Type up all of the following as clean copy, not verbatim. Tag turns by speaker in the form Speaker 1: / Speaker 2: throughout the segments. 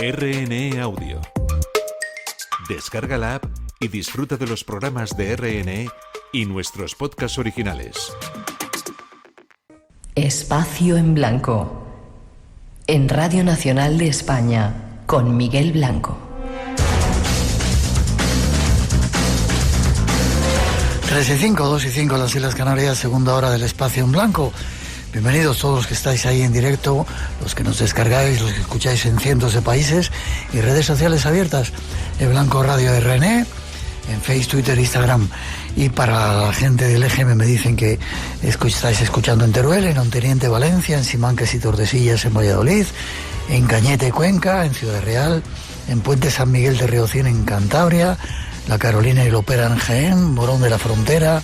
Speaker 1: RNE Audio. Descarga la app y disfruta de los programas de RNE y nuestros podcasts originales.
Speaker 2: Espacio en Blanco. En Radio Nacional de España, con Miguel Blanco.
Speaker 3: 3:05, 2:05 las Islas Canarias, segunda hora del Espacio en Blanco. Bienvenidos todos los que estáis ahí en directo, los que nos descargáis, los que escucháis en cientos de países y redes sociales abiertas, en Blanco Radio RNE, en Facebook, Twitter, Instagram. Y para la gente del EGM me dicen que estáis escuchando en Teruel, en Onteniente, Valencia, en Simancas y Tordesillas, en Valladolid, en Cañete, Cuenca, en Ciudad Real, en Puente San Miguel de Riocín, en Cantabria, La Carolina y Lopera en Jaén, Morón de la Frontera,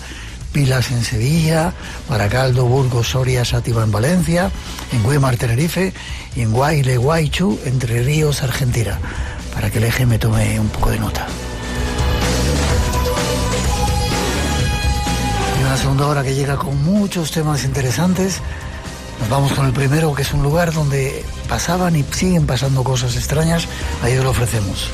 Speaker 3: Pilas en Sevilla, Baracaldo, Burgos, Soria, Sátiva en Valencia, en Güímar, Tenerife y en Guaire-Guaychú, Entre Ríos, Argentina, para que el eje me tome un poco de nota. Y una segunda hora que llega con muchos temas interesantes. Nos vamos con el primero, que es un lugar donde pasaban y siguen pasando cosas extrañas. Ahí os lo ofrecemos.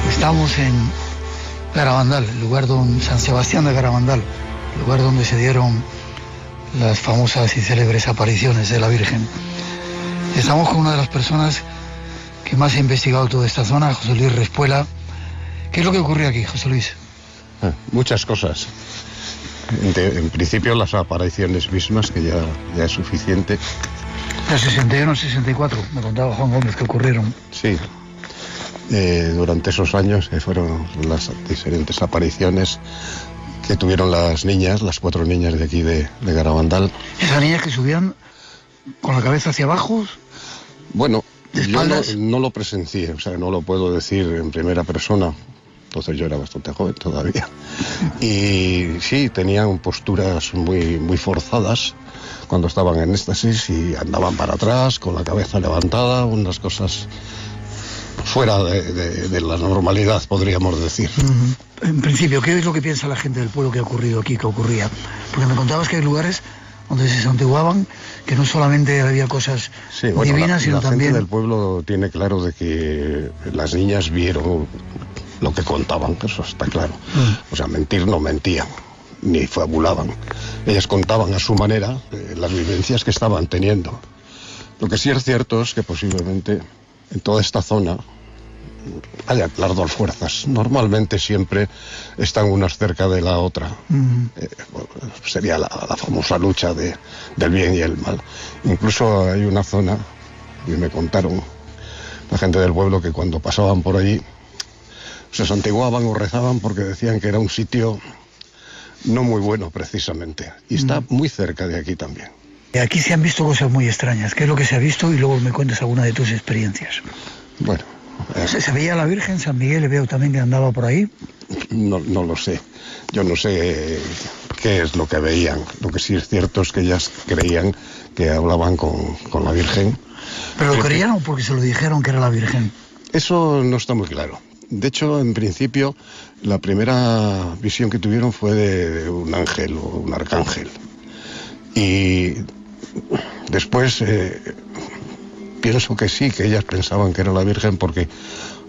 Speaker 3: Estamos en Garabandal, el lugar donde San Sebastián de Garabandal, el lugar donde se dieron las famosas y célebres apariciones de la Virgen. Estamos con una de las personas que más ha investigado toda esta zona, José Luis Respuela. ¿Qué es lo que ocurrió aquí, José Luis?
Speaker 4: Muchas cosas. En principio las apariciones mismas, que ya es suficiente.
Speaker 3: De 61 64, me contaba Juan Gómez que ocurrieron.
Speaker 4: Sí. Durante esos años fueron las diferentes apariciones que tuvieron las niñas, las 4 niñas de aquí de Garabandal.
Speaker 3: ¿Esas niñas que subían con la cabeza hacia abajo?
Speaker 4: Bueno, yo
Speaker 3: ¿De
Speaker 4: no lo presencié, o sea, no lo puedo decir en primera persona. Entonces yo era bastante joven todavía. Y sí, tenían posturas muy forzadas cuando estaban en éxtasis y andaban para atrás con la cabeza levantada, unas cosas fuera de la normalidad, podríamos decir.
Speaker 3: En principio, ¿qué es lo que piensa la gente del pueblo que ha ocurrido aquí, que ocurría? Porque me contabas que hay lugares donde se santiguaban, que no solamente había cosas divinas, sino también...
Speaker 4: La gente del pueblo tiene claro de que las niñas vieron lo que contaban, eso está claro. O sea, mentir no mentían, ni fabulaban. Ellas contaban a su manera las vivencias que estaban teniendo. Lo que sí es cierto es que posiblemente en toda esta zona haya las dos fuerzas. Normalmente siempre están unas cerca de la otra. Sería la famosa lucha del bien y el mal. Incluso hay una zona, y me contaron la gente del pueblo, que cuando pasaban por allí se santiguaban o rezaban porque decían que era un sitio no muy bueno precisamente. Y está muy cerca de aquí también.
Speaker 3: Aquí se han visto cosas muy extrañas. ¿Qué es lo que se ha visto? Y luego me cuentes alguna de tus experiencias.
Speaker 4: Bueno.
Speaker 3: ¿Se veía la Virgen? San Miguel, veo también que andaba por ahí.
Speaker 4: No lo sé. Yo no sé qué es lo que veían. Lo que sí es cierto es que ellas creían que hablaban con la Virgen.
Speaker 3: ¿Pero lo creían o porque se lo dijeron que era la Virgen?
Speaker 4: Eso no está muy claro. De hecho, en principio, la primera visión que tuvieron fue de un ángel o un arcángel. Y después pienso que sí, que ellas pensaban que era la Virgen, porque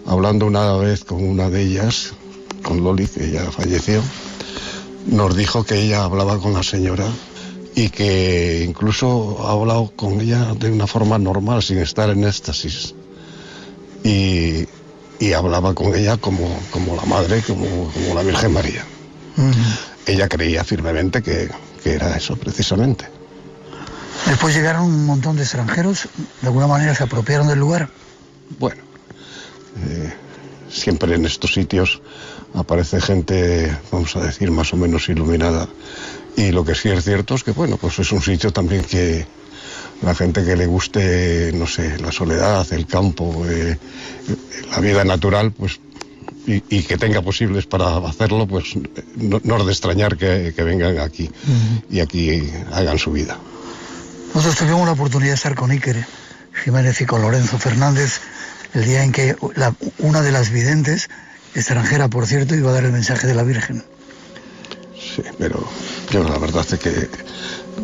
Speaker 4: hablando una vez con una de ellas, con Loli, que ya falleció, nos dijo que ella hablaba con la señora y que incluso ha hablado con ella de una forma normal, sin estar en éxtasis. Y hablaba con ella como la madre, como la Virgen María. Ella creía firmemente que era eso precisamente.
Speaker 3: Después llegaron un montón de extranjeros, ¿de alguna manera se apropiaron del lugar?
Speaker 4: Bueno, siempre en estos sitios aparece gente, vamos a decir, más o menos iluminada. Y lo que sí es cierto es que, bueno, pues es un sitio también que la gente que le guste, no sé, la soledad, el campo, la vida natural, pues, y que tenga posibles para hacerlo, pues no es de extrañar que vengan aquí y aquí hagan su vida.
Speaker 3: Nosotros tuvimos la oportunidad de estar con Iker Jiménez y con Lorenzo Fernández el día en que una de las videntes, extranjera por cierto, iba a dar el mensaje de la Virgen.
Speaker 4: Sí, pero yo la verdad es que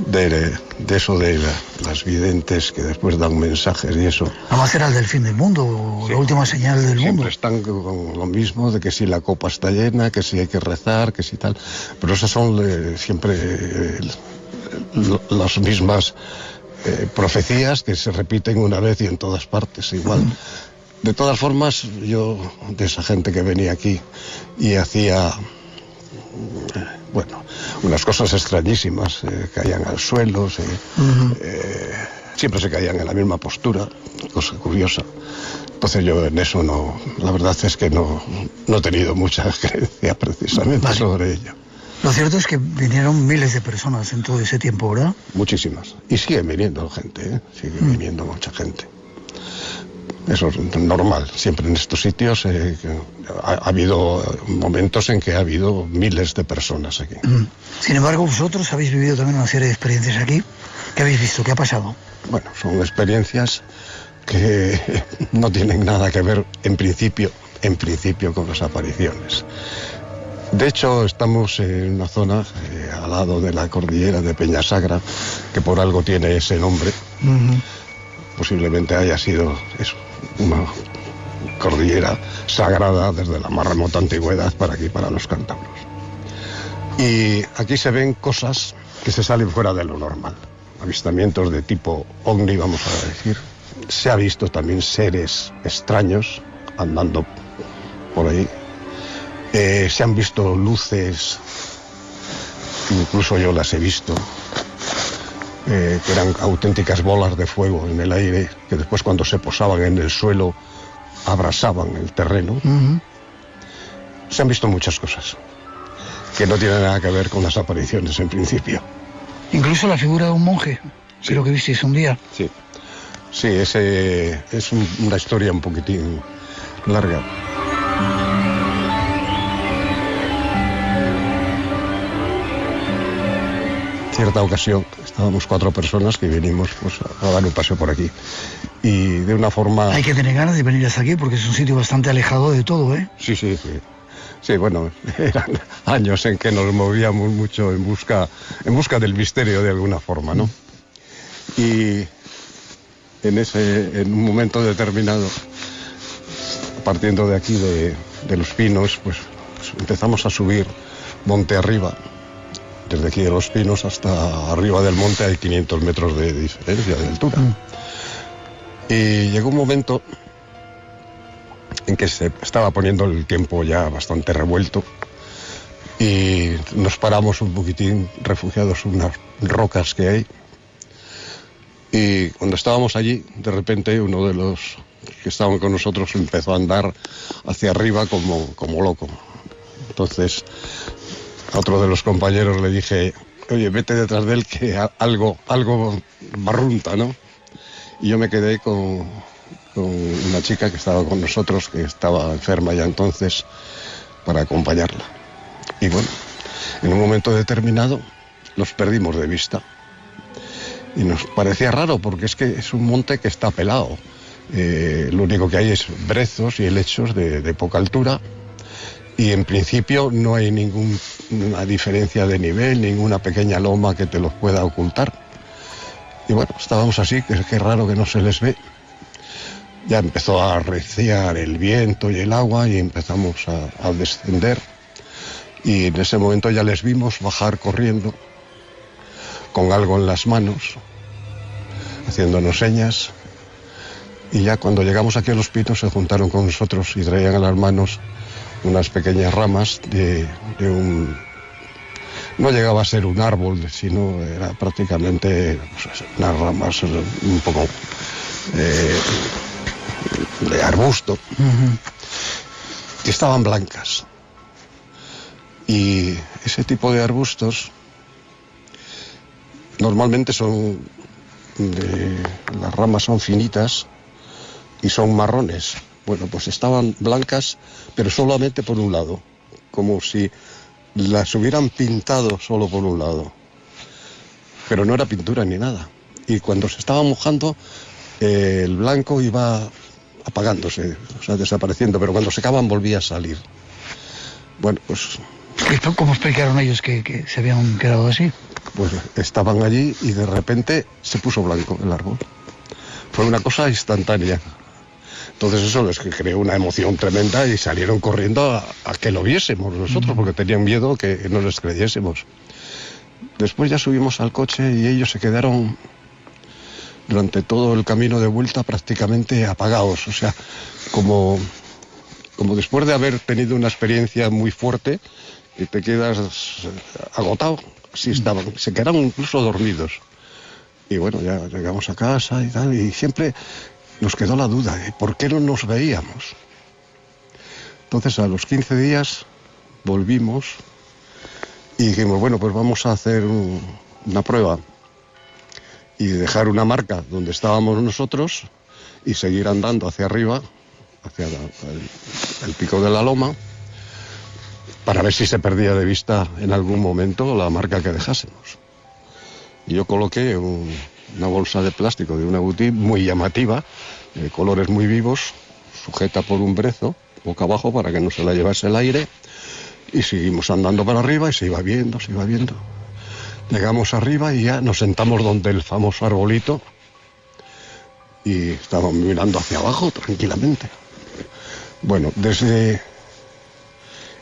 Speaker 4: de eso de las videntes que después dan mensajes y eso...
Speaker 3: Además era el del fin del mundo, sí, la última señal del mundo.
Speaker 4: Siempre están con lo mismo, de que si la copa está llena, que si hay que rezar, que si tal... Pero esas son siempre las mismas profecías que se repiten una vez y en todas partes igual. De todas formas, yo, de esa gente que venía aquí y hacía... bueno, unas cosas extrañísimas, caían al suelo, siempre se caían en la misma postura, cosa curiosa. Entonces yo en eso no, la verdad es que no he tenido mucha creencia precisamente sobre ello.
Speaker 3: Lo cierto es que vinieron miles de personas en todo ese tiempo, ¿verdad?
Speaker 4: Muchísimas. Y siguen viniendo gente, sigue viniendo mucha gente. Eso es normal, siempre en estos sitios ha habido momentos en que ha habido miles de personas aquí.
Speaker 3: Sin embargo, vosotros habéis vivido también una serie de experiencias aquí. ¿Qué habéis visto? ¿Qué ha pasado?
Speaker 4: Bueno, son experiencias que no tienen nada que ver en principio con las apariciones. De hecho, estamos en una zona al lado de la cordillera de Peñasagra, que por algo tiene ese nombre. Posiblemente haya sido eso, una cordillera sagrada desde la más remota antigüedad para aquí, para los cántabros. Y aquí se ven cosas que se salen fuera de lo normal. Avistamientos de tipo ovni, vamos a decir. Se ha visto también seres extraños andando por ahí. Se han visto luces, incluso yo las he visto, que eran auténticas bolas de fuego en el aire, que después cuando se posaban en el suelo abrasaban el terreno. Se han visto muchas cosas que no tienen nada que ver con las apariciones en principio.
Speaker 3: Incluso la figura de un monje, sí, lo que visteis un día.
Speaker 4: Sí, ese es una historia un poquitín larga. Cierta ocasión estábamos 4 personas que vinimos a dar un paseo por aquí y de una forma...
Speaker 3: Hay que tener ganas de venir hasta aquí porque es un sitio bastante alejado de todo, ¿eh?
Speaker 4: Sí, bueno, eran años en que nos movíamos mucho en busca del misterio de alguna forma, ¿no? Y en un momento determinado, partiendo de aquí de Los Pinos, pues empezamos a subir monte arriba. Desde aquí de Los Pinos hasta arriba del monte hay 500 metros de diferencia de altura. Y llegó un momento en que se estaba poniendo el tiempo ya bastante revuelto y nos paramos un poquitín refugiados en unas rocas que hay. Y cuando estábamos allí, de repente uno de los que estaban con nosotros empezó a andar hacia arriba como loco. Entonces... a otro de los compañeros le dije, oye, vete detrás de él que algo barrunta, ¿no? Y yo me quedé con una chica que estaba con nosotros, que estaba enferma ya entonces, para acompañarla. Y bueno, en un momento determinado los perdimos de vista. Y nos parecía raro porque es que es un monte que está pelado. Lo único que hay es brezos y helechos de poca altura. Y en principio no hay ninguna diferencia de nivel, ninguna pequeña loma que te los pueda ocultar. Y bueno, estábamos así, que es raro que no se les ve. Ya empezó a arreciar el viento y el agua y empezamos a descender. Y en ese momento ya les vimos bajar corriendo, con algo en las manos, haciéndonos señas. Y ya cuando llegamos aquí a Los Pinos se juntaron con nosotros y traían en las manos unas pequeñas ramas de un... No llegaba a ser un árbol, sino era prácticamente unas ramas un poco de arbusto, que estaban blancas. Y ese tipo de arbustos normalmente las ramas son finitas y son marrones. Bueno, pues estaban blancas, pero solamente por un lado, como si las hubieran pintado solo por un lado. Pero no era pintura ni nada. Y cuando se estaba mojando, el blanco iba apagándose, o sea, desapareciendo, pero cuando secaban volvía a salir. Bueno, pues
Speaker 3: ¿Cómo explicaron ellos que se habían quedado así?
Speaker 4: Pues estaban allí y de repente se puso blanco el árbol. Fue una cosa instantánea. Entonces eso les creó una emoción tremenda y salieron corriendo a que lo viésemos nosotros, porque tenían miedo que no les creyésemos. Después ya subimos al coche y ellos se quedaron durante todo el camino de vuelta prácticamente apagados. O sea, como después de haber tenido una experiencia muy fuerte y te quedas agotado, así estaban, se quedaron incluso dormidos. Y bueno, ya llegamos a casa y tal, y siempre nos quedó la duda de por qué no nos veíamos. Entonces a los 15 días volvimos y dijimos, bueno, pues vamos a hacer una prueba y dejar una marca donde estábamos nosotros y seguir andando hacia arriba, hacia el pico de la loma, para ver si se perdía de vista en algún momento la marca que dejásemos. Y yo coloqué una bolsa de plástico de una boutique muy llamativa, de colores muy vivos, sujeta por un brezo, boca abajo para que no se la llevase el aire, y seguimos andando para arriba y se iba viendo. Llegamos arriba y ya nos sentamos donde el famoso arbolito y estábamos mirando hacia abajo tranquilamente. Bueno, desde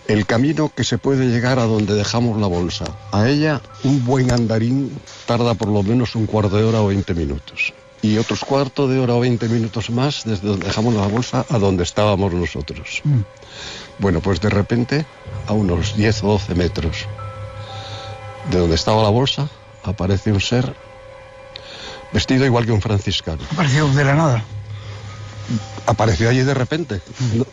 Speaker 4: el camino que se puede llegar a donde dejamos la bolsa, a ella un buen andarín tarda por lo menos un cuarto de hora o 20 minutos. Y otros cuarto de hora o 20 minutos más desde donde dejamos la bolsa a donde estábamos nosotros. Bueno, pues de repente, a unos 10 o 12 metros de donde estaba la bolsa, aparece un ser vestido igual que un franciscano.
Speaker 3: Apareció de la nada.
Speaker 4: Apareció allí de repente.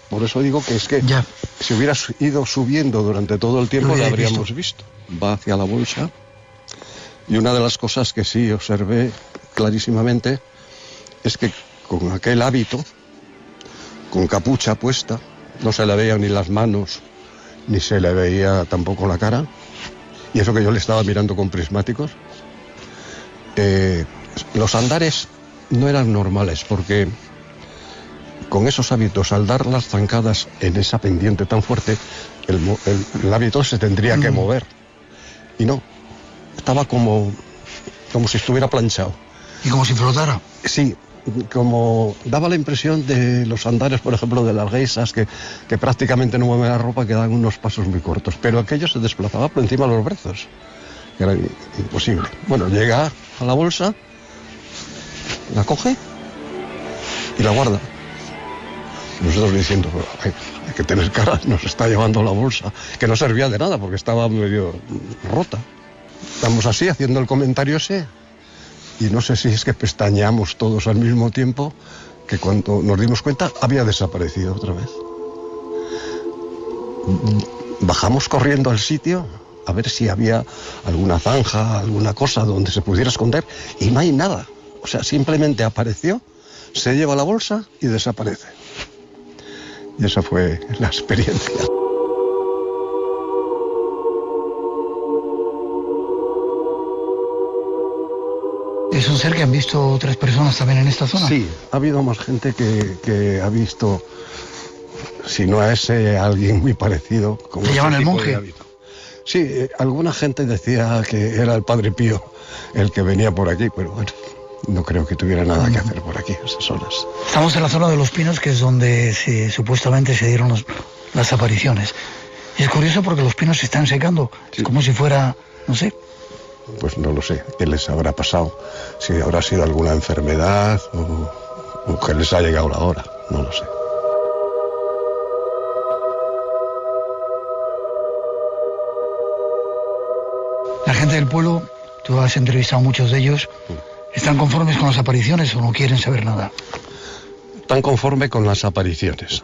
Speaker 4: Por eso digo que es que
Speaker 3: ya,
Speaker 4: si hubiera ido subiendo durante todo el tiempo, la habríamos visto. Va hacia la bolsa. Y una de las cosas que sí observé clarísimamente es que con aquel hábito, con capucha puesta, no se le veían ni las manos, ni se le veía tampoco la cara. Y eso que yo le estaba mirando con prismáticos. Los andares no eran normales, porque con esos hábitos, al dar las zancadas en esa pendiente tan fuerte, el hábito se tendría que mover. Y no, estaba como si estuviera planchado.
Speaker 3: ¿Y como si flotara?
Speaker 4: Sí, como daba la impresión de los andares, por ejemplo, de las geisas, que prácticamente no mueven la ropa, que dan unos pasos muy cortos. Pero aquello se desplazaba por encima de los brazos, que era imposible. Bueno, llega a la bolsa, la coge y la guarda. Nosotros diciendo, hay que tener cara, nos está llevando la bolsa, que no servía de nada porque estaba medio rota. Estamos así haciendo el comentario ese, y no sé si es que pestañeamos todos al mismo tiempo, que cuando nos dimos cuenta había desaparecido otra vez. Bajamos corriendo al sitio a ver si había alguna zanja, alguna cosa donde se pudiera esconder, y no hay nada. O sea, simplemente apareció, se lleva la bolsa y desaparece. Y esa fue la experiencia.
Speaker 3: ¿Es un ser que han visto otras personas también en esta zona?
Speaker 4: Sí, ha habido más gente que ha visto, si no a ese, a alguien muy parecido.
Speaker 3: ¿Le llaman el monje?
Speaker 4: Sí, alguna gente decía que era el Padre Pío el que venía por aquí, pero bueno, no creo que tuviera nada que hacer por aquí a esas horas.
Speaker 3: Estamos en la zona de Los Pinos, que es donde supuestamente se dieron las apariciones. Y es curioso porque los pinos se están secando, sí. Es como si fuera, no sé.
Speaker 4: Pues no lo sé, ¿qué les habrá pasado? Si habrá sido alguna enfermedad o que les ha llegado la hora, no lo sé.
Speaker 3: La gente del pueblo, tú has entrevistado a muchos de ellos, ¿están conformes con las apariciones o no quieren saber nada?
Speaker 4: Están conformes con las apariciones.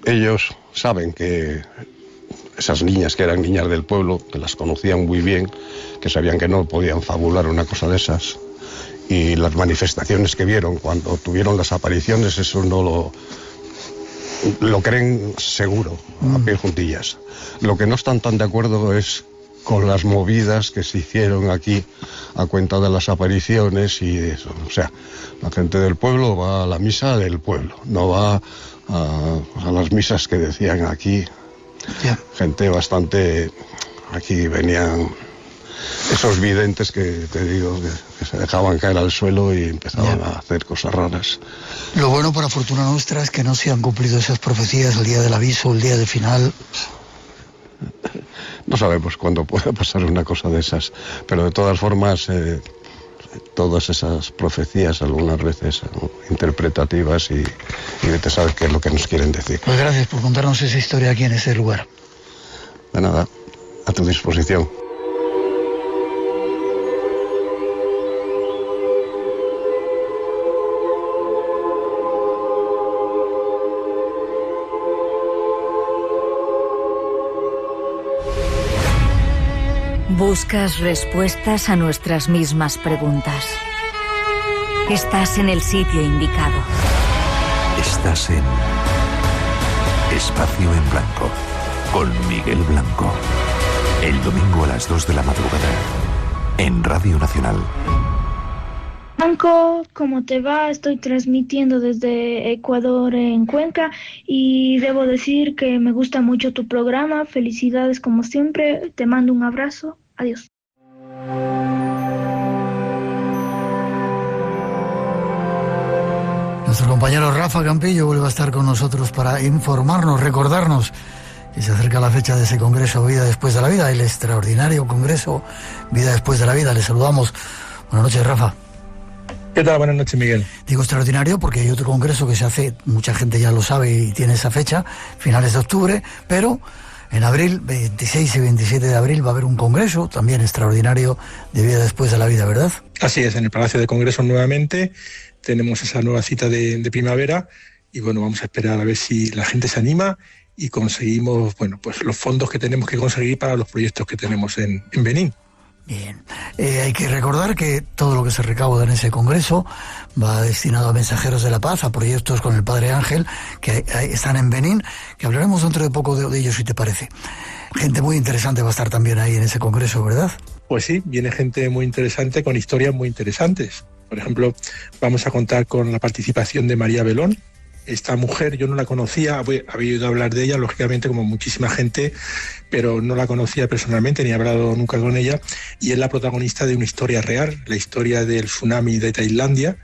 Speaker 4: Ellos saben que esas niñas que eran niñas del pueblo, que las conocían muy bien, que sabían que no podían fabular una cosa de esas, y las manifestaciones que vieron cuando tuvieron las apariciones, eso no lo creen seguro, a pie juntillas. Lo que no están tan de acuerdo es con las movidas que se hicieron aquí a cuenta de las apariciones y eso. O sea, la gente del pueblo va a la misa del pueblo, no va a las misas que decían aquí Gente bastante... Aquí venían esos videntes que te digo, que se dejaban caer al suelo y empezaban a hacer cosas raras.
Speaker 3: Lo bueno, para fortuna nuestra, es que no se han cumplido esas profecías el día del aviso, el día del final.
Speaker 4: No sabemos cuándo puede pasar una cosa de esas, pero de todas formas, todas esas profecías algunas veces son interpretativas y te sabes qué es lo que nos quieren decir.
Speaker 3: Pues gracias por contarnos esa historia aquí en ese lugar.
Speaker 4: De nada, a tu disposición.
Speaker 5: Buscas respuestas a nuestras mismas preguntas. Estás en el sitio indicado.
Speaker 1: Estás en Espacio en Blanco, con Miguel Blanco. El domingo a las 2 de la madrugada, en Radio Nacional.
Speaker 6: Blanco, ¿cómo te va? Estoy transmitiendo desde Ecuador en Cuenca y debo decir que me gusta mucho tu programa. Felicidades como siempre. Te mando un abrazo. Adiós.
Speaker 3: Nuestro compañero Rafa Campillo vuelve a estar con nosotros para informarnos, recordarnos que se acerca la fecha de ese Congreso Vida Después de la Vida, el extraordinario Congreso Vida Después de la Vida. Le saludamos. Buenas noches, Rafa.
Speaker 7: ¿Qué tal? Buenas noches, Miguel.
Speaker 3: Digo extraordinario porque hay otro congreso que se hace, mucha gente ya lo sabe y tiene esa fecha, finales de octubre, pero en abril, 26 y 27 de abril, va a haber un congreso también extraordinario de Vida Después de la Vida, ¿verdad?
Speaker 7: Así es, en el Palacio de Congresos nuevamente tenemos esa nueva cita de primavera y bueno, vamos a esperar a ver si la gente se anima y conseguimos, bueno, pues los fondos que tenemos que conseguir para los proyectos que tenemos en Benín.
Speaker 3: Bien, hay que recordar que todo lo que se recauda en ese congreso va destinado a Mensajeros de la Paz, a proyectos con el Padre Ángel, que están en Benín, que hablaremos dentro de poco de ellos, si te parece. Gente muy interesante va a estar también ahí en ese congreso, ¿verdad?
Speaker 7: Pues sí, viene gente muy interesante con historias muy interesantes. Por ejemplo, vamos a contar con la participación de María Belón. Esta mujer yo no la conocía, había oído hablar de ella, lógicamente, como muchísima gente, pero no la conocía personalmente, ni he hablado nunca con ella, y es la protagonista de una historia real, la historia del tsunami de Tailandia,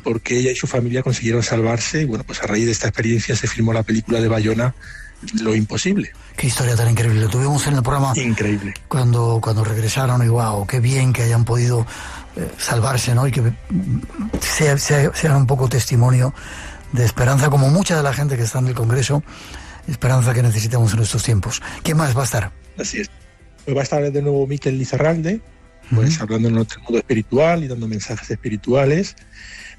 Speaker 7: porque ella y su familia consiguieron salvarse, y bueno, pues a raíz de esta experiencia se filmó la película de Bayona, Lo Imposible.
Speaker 3: Qué historia tan increíble, lo tuvimos en el programa. Increíble. Cuando regresaron, y wow, qué bien que hayan podido salvarse, ¿no? Y que sean un poco testimonio de esperanza, como mucha de la gente que está en el Congreso, esperanza que necesitamos en estos tiempos. ¿Quién más va a estar?
Speaker 7: Así es. Pues va a estar de nuevo Miquel Lizarralde, pues hablando en el mundo espiritual y dando mensajes espirituales.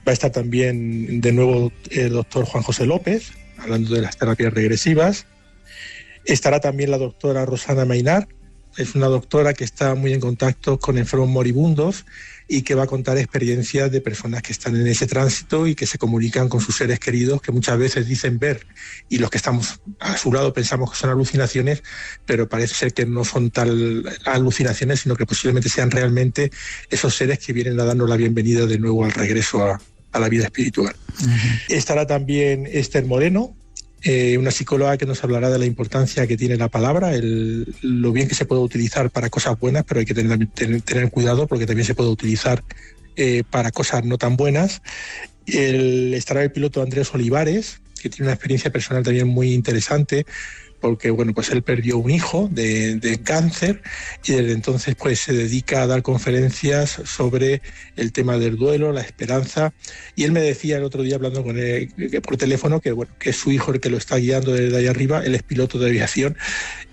Speaker 7: Va a estar también de nuevo el doctor Juan José López, hablando de las terapias regresivas. Estará también la doctora Rosana Mainar, es una doctora que está muy en contacto con enfermos moribundos y que va a contar experiencias de personas que están en ese tránsito y que se comunican con sus seres queridos, que muchas veces dicen ver, y los que estamos a su lado pensamos que son alucinaciones, pero parece ser que no son tal alucinaciones, sino que posiblemente sean realmente esos seres que vienen a darnos la bienvenida de nuevo al regreso a la vida espiritual. Estará también Esther Moreno, una psicóloga que nos hablará de la importancia que tiene la palabra, lo bien que se puede utilizar para cosas buenas, pero hay que tener cuidado porque también se puede utilizar para cosas no tan buenas. Estará el piloto Andrés Olivares, que tiene una experiencia personal también muy interesante, porque bueno, pues él perdió un hijo de cáncer y desde entonces pues se dedica a dar conferencias sobre el tema del duelo, la esperanza, y él me decía el otro día hablando con él por teléfono que bueno, que es su hijo el que lo está guiando desde ahí arriba. Él es piloto de aviación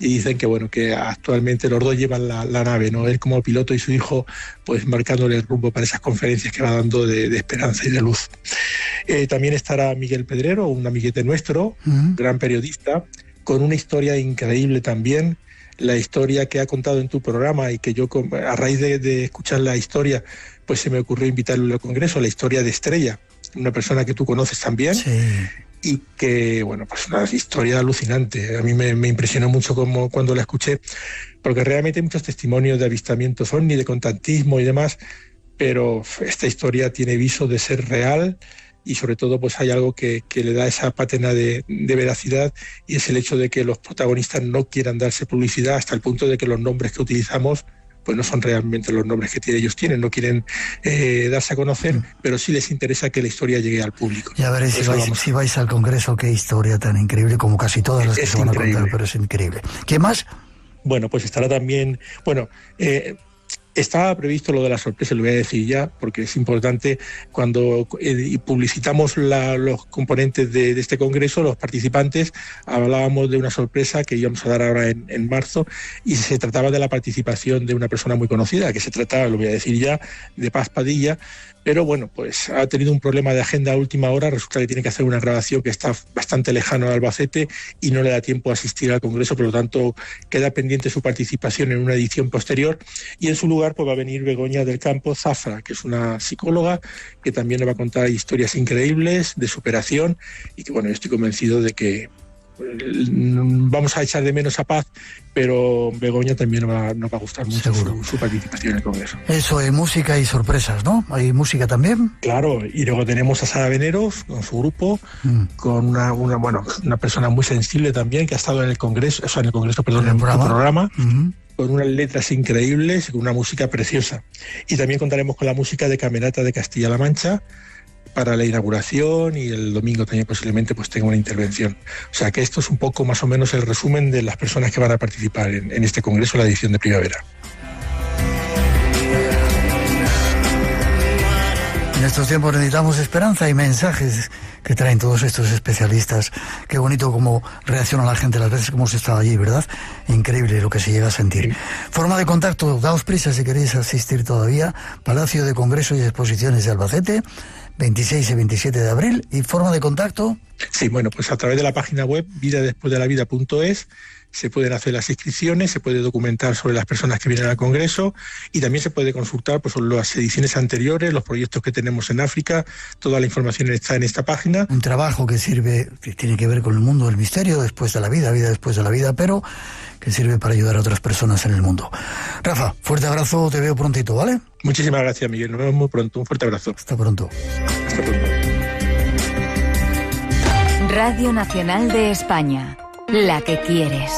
Speaker 7: y dicen que bueno, que actualmente los dos llevan la nave, ¿no? Él como piloto y su hijo pues marcándole el rumbo para esas conferencias que va dando de esperanza y de luz. También estará Miguel Pedrero, un amiguete nuestro, gran periodista, con una historia increíble también, la historia que ha contado en tu programa y que yo a raíz de escuchar la historia pues se me ocurrió invitarlo al Congreso, la historia de Estrella, una persona que tú conoces también. Sí. Y que, bueno, pues una historia alucinante. A mí me impresionó mucho cuando la escuché, porque realmente hay muchos testimonios de avistamientos ovni, de contactismo y demás, pero esta historia tiene viso de ser real, y sobre todo pues hay algo que le da esa pátina de veracidad, y es el hecho de que los protagonistas no quieran darse publicidad, hasta el punto de que los nombres que utilizamos pues no son realmente los nombres que ellos tienen, no quieren darse a conocer, pero sí les interesa que la historia llegue al público.
Speaker 3: Ya veréis si vais al Congreso, qué historia tan increíble, como casi todas las que se van a contar, pero es increíble. ¿Qué más?
Speaker 7: Bueno, pues estará también... Estaba previsto lo de la sorpresa, lo voy a decir ya, porque es importante. Cuando publicitamos los componentes de este congreso, los participantes, hablábamos de una sorpresa que íbamos a dar ahora en marzo, y se trataba de la participación de una persona muy conocida, que se trataba, lo voy a decir ya, de Paz Padilla. Pero bueno, pues ha tenido un problema de agenda a última hora, resulta que tiene que hacer una grabación que está bastante lejano de Albacete y no le da tiempo a asistir al Congreso, por lo tanto queda pendiente su participación en una edición posterior, y en su lugar pues va a venir Begoña del Campo Zafra, que es una psicóloga que también le va a contar historias increíbles de superación, y que bueno, yo estoy convencido de que vamos a echar de menos a Paz, pero Begoña también nos va a gustar mucho su participación en el Congreso.
Speaker 3: Eso, música y sorpresas, ¿no? ¿Hay música también?
Speaker 7: Claro, y luego tenemos a Sara Veneros con su grupo, con una persona muy sensible también, que ha estado en el Congreso, en el programa. Con unas letras increíbles y con una música preciosa. Y también contaremos con la música de Camerata de Castilla-La Mancha para la inauguración, y el domingo también posiblemente pues tenga una intervención. O sea que esto es un poco más o menos el resumen de las personas que van a participar en este congreso, la edición de primavera.
Speaker 3: En estos tiempos necesitamos esperanza y mensajes que traen todos estos especialistas. Qué bonito cómo reacciona la gente las veces que hemos estado allí, ¿verdad? Increíble lo que se llega a sentir. Forma de contacto, daos prisa si queréis asistir todavía. Palacio de Congresos y Exposiciones de Albacete, 26 y 27 de abril. ¿Y forma de contacto?
Speaker 7: Sí, bueno, pues a través de la página web vidadespuesdelavida.es se pueden hacer las inscripciones, se puede documentar sobre las personas que vienen al Congreso, y también se puede consultar pues las ediciones anteriores, los proyectos que tenemos en África. Toda la información está en esta página.
Speaker 3: Un trabajo que sirve, que tiene que ver con el mundo del misterio, después de la vida después de la vida, pero que sirve para ayudar a otras personas en el mundo. Rafa, fuerte abrazo, te veo prontito, ¿vale?
Speaker 7: Muchísimas gracias, Miguel, nos vemos muy pronto, un fuerte abrazo.
Speaker 3: Hasta pronto.
Speaker 7: Hasta pronto.
Speaker 5: Radio Nacional de España, la que quieres.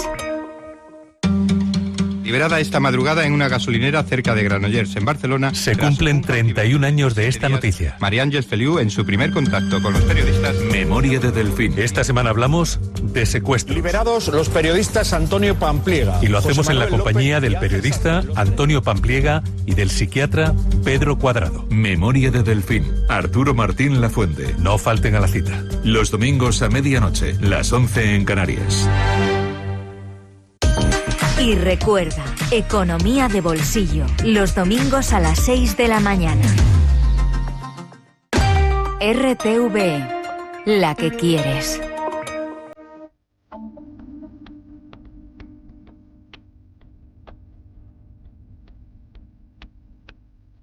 Speaker 8: Liberada esta madrugada en una gasolinera cerca de Granollers, en Barcelona.
Speaker 1: Se cumplen 31 años de esta noticia.
Speaker 8: María Ángeles Feliu, en su primer contacto con los periodistas.
Speaker 1: Memoria de Delfín. Esta semana hablamos de secuestros.
Speaker 9: Liberados los periodistas Antonio Pampliega.
Speaker 1: Y lo hacemos en la compañía del periodista Antonio Pampliega y del psiquiatra Pedro Cuadrado. Memoria de Delfín. Arturo Martín Lafuente. No falten a la cita. Los domingos a medianoche, las 11 en Canarias.
Speaker 5: Y recuerda, economía de bolsillo, los domingos a las 6 de la mañana. RTV, la que quieres.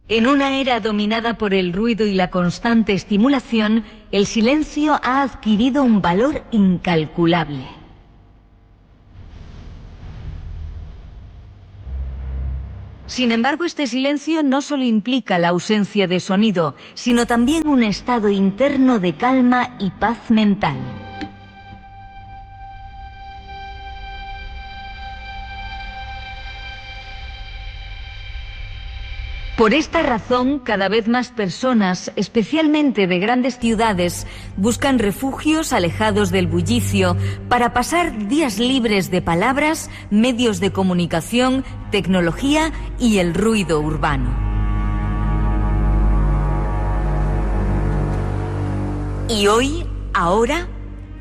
Speaker 5: En una era dominada por el ruido y la constante estimulación, el silencio ha adquirido un valor incalculable. Sin embargo, este silencio no solo implica la ausencia de sonido, sino también un estado interno de calma y paz mental. Por esta razón, cada vez más personas, especialmente de grandes ciudades, buscan refugios alejados del bullicio para pasar días libres de palabras, medios de comunicación, tecnología y el ruido urbano. Y hoy, ahora,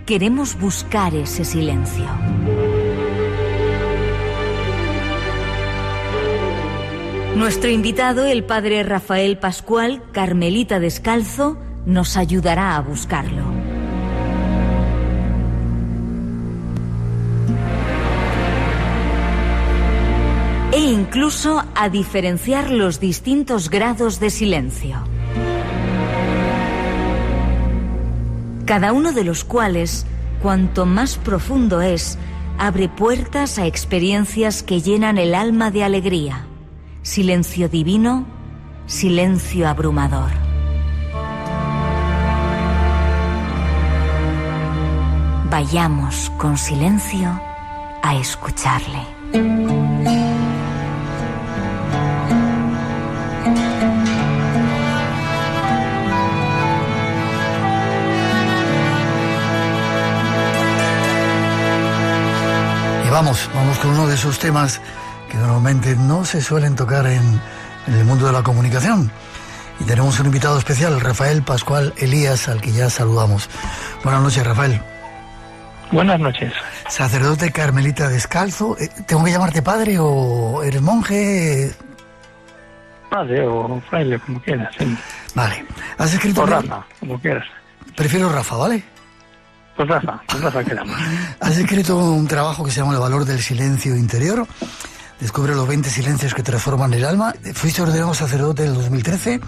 Speaker 5: queremos buscar ese silencio. Nuestro invitado, el padre Rafael Pascual, carmelita descalzo, nos ayudará a buscarlo. E incluso a diferenciar los distintos grados de silencio. Cada uno de los cuales, cuanto más profundo es, abre puertas a experiencias que llenan el alma de alegría. Silencio divino, silencio abrumador. Vayamos con silencio a escucharle.
Speaker 3: Y vamos con uno de esos temas que normalmente no se suelen tocar en el mundo de la comunicación. Y tenemos un invitado especial, Rafael Pascual Elías, al que ya saludamos. Buenas noches, Rafael.
Speaker 10: Buenas noches.
Speaker 3: Sacerdote carmelita descalzo. ¿Tengo que llamarte padre o eres monje?
Speaker 10: Padre o fraile, como quieras. Sí.
Speaker 3: Vale. ¿Has escrito?
Speaker 10: O Rafa, como quieras.
Speaker 3: Prefiero Rafa, ¿vale?
Speaker 10: Pues Rafa quedamos.
Speaker 3: Has escrito un trabajo que se llama El valor del silencio interior. Descubre los 20 silencios que transforman el alma. Fuiste ordenado sacerdote en el 2013,